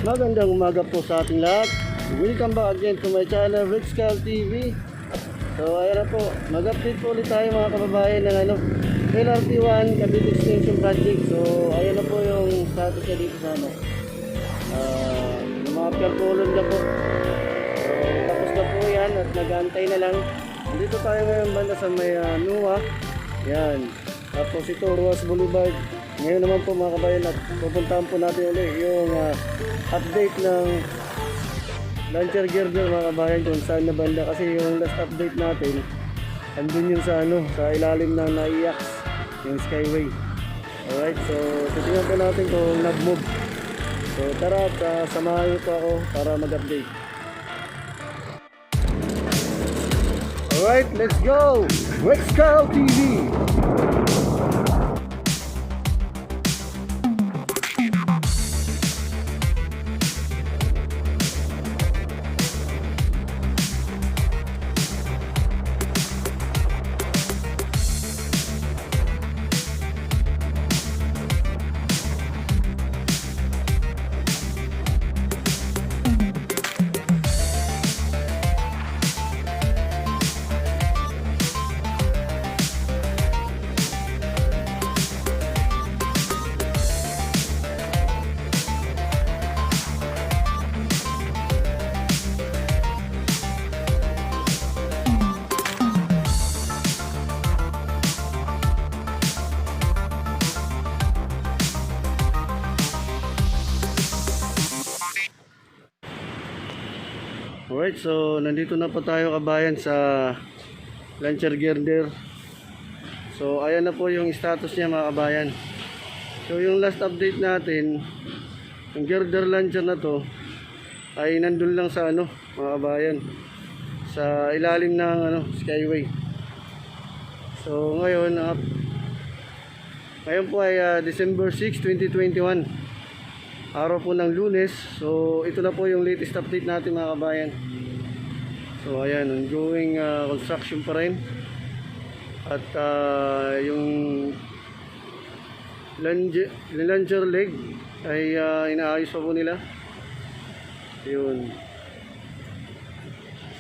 Magandang umaga po sa ating lahat. Welcome back again to my channel, RickzCalTV. So ayan na po, mag-update po ulit tayo mga kababayan ng LRT1 Cavite Extension project. So ayan na po yung status niya dito sa yung mga percolon na po. So tapos na po yan at nag-aantay na lang. Dito tayo ngayon banda sa may NUA. Yan. Tapos ito, Ruas Boulevard. Ngayon naman po mga kabayan at pupuntahan po natin ulit yung update ng launcher girder mga kabayan kung saan na banda, kasi yung last update natin andun yung sa sa ilalim ng naiyak yung skyway. Alright, so titingnan po natin kung nag-move. So tara at samahan niyo po ako para mag-update. Alright, let's go! RickzCalTV! Alright, so nandito na po tayo kabayan sa launcher girder. So ayan na po yung status niya mga kabayan. So yung last update natin, yung girder launcher na to ay nandun lang sa mga kabayan, sa ilalim ng skyway. So ngayon po ay December 6, 2021, araw po ng Lunes. So ito na po yung latest update natin mga kabayan. So ayan, ongoing construction pa rin. At yung launcher leg ay inaayos pa po nila. Yun.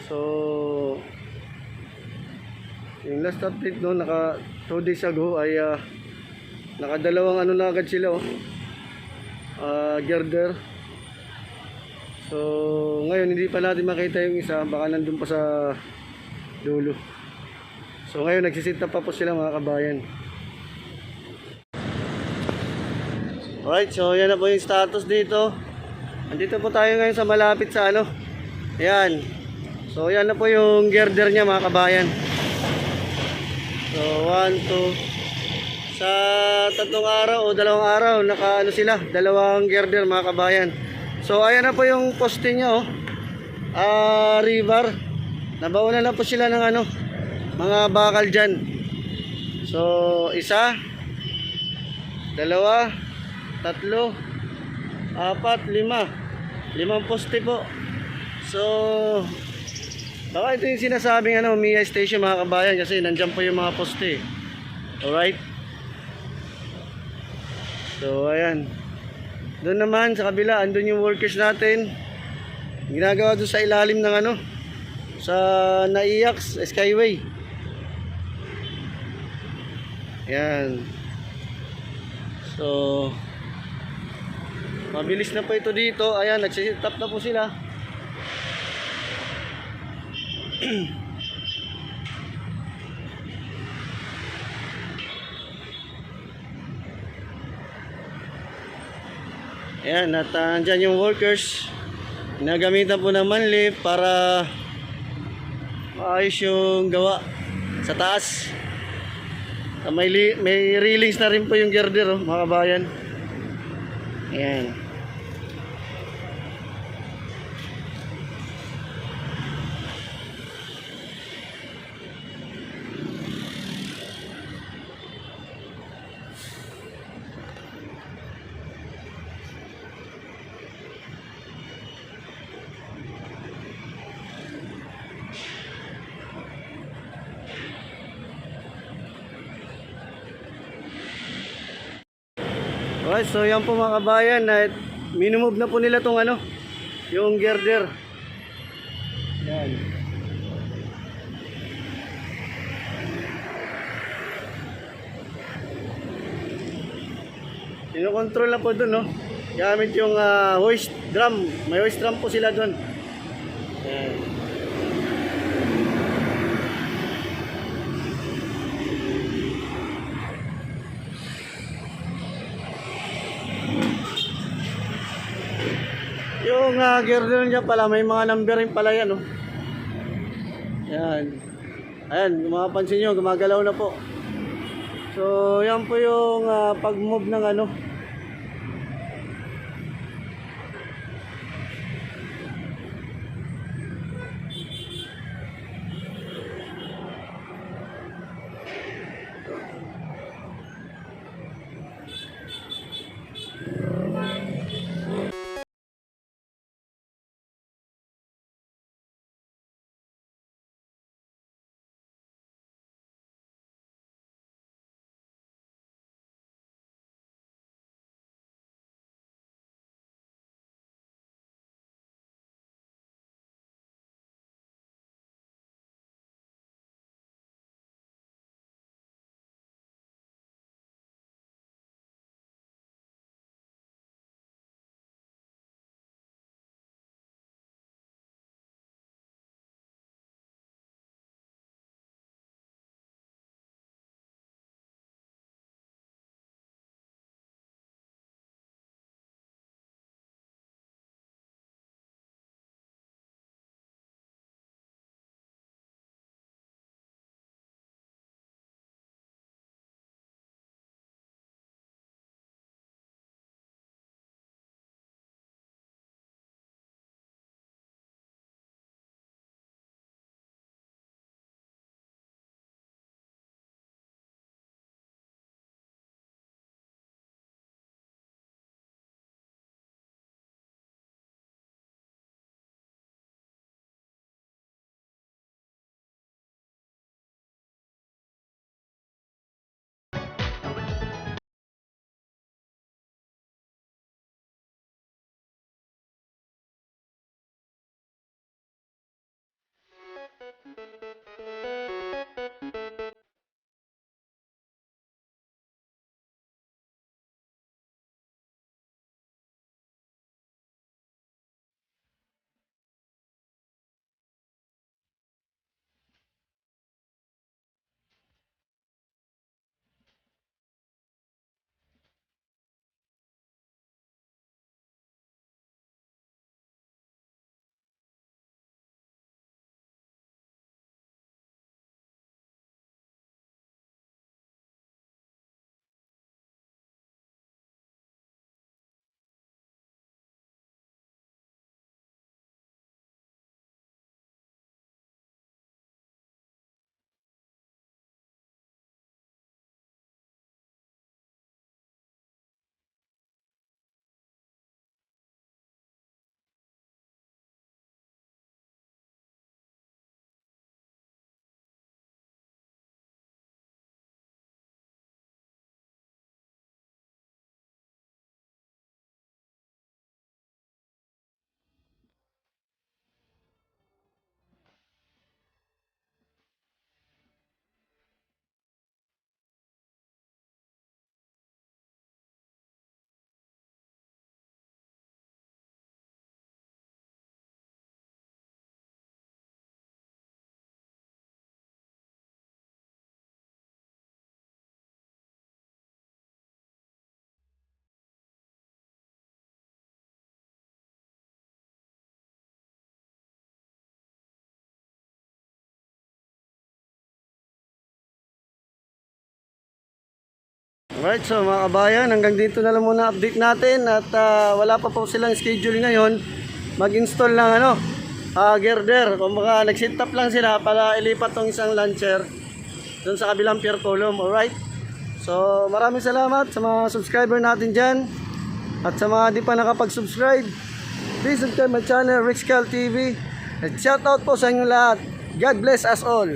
So yung last update no, naka 2 days ago ay nakadalawang na agad sila girder. So ngayon hindi pa natin makita yung isa, baka nandun pa sa dulo. So ngayon nagsisit up pa po sila mga kabayan. Alright, so yan na po yung status dito. Andito po tayo ngayon sa malapit sa Ayan. So yan na po yung girder niya mga kabayan. So 1, 2 sa 3 araw o 2 araw naka sila, 2 girder mga kabayan. So ayan na po yung poste niya river. Nabauna na po sila ng mga bakal dyan. So 1, 2, 3, 4, 5 poste po. So baka ito yung sinasabing Mia Station mga kabayan, kasi nandyan po yung mga poste. Alright. So ayan. Doon naman sa kabila, andun yung workers natin. Ginagawa doon sa ilalim ng sa naiyak skyway. Ayan. So mabilis na po ito dito. Ayan, nagsisit up na po sila. Ayan, at andyan yung workers. Ginagamitan po ng manlift para maayos yung gawa sa taas. May railings na rin po yung girder mga kabayan. Ayan. Alright, so yan po mga kabayan, minumove na po nila tong ano, yung girder. Yan. Sino-control na po dun, no? Gamit yung hoist drum. May hoist drum po sila dun. Yan. Yung girder niya pala, may mga number rin pala yan, no? Yan. Ayan, mapapansin nyo, gumagalaw na po. So, yan po yung pag-move ng ano. Alright, so mga kabayan, hanggang dito na lang muna update natin at wala pa po silang schedule ngayon mag-install ng girder. Kung baka nag-set up lang sila para ilipat tong isang launcher dun sa kabilang pier column. Alright, so maraming salamat sa mga subscriber natin dyan at sa mga di pa nakapag-subscribe, please subscribe my channel RickzCalTV at shout out po sa inyo lahat. God bless us all.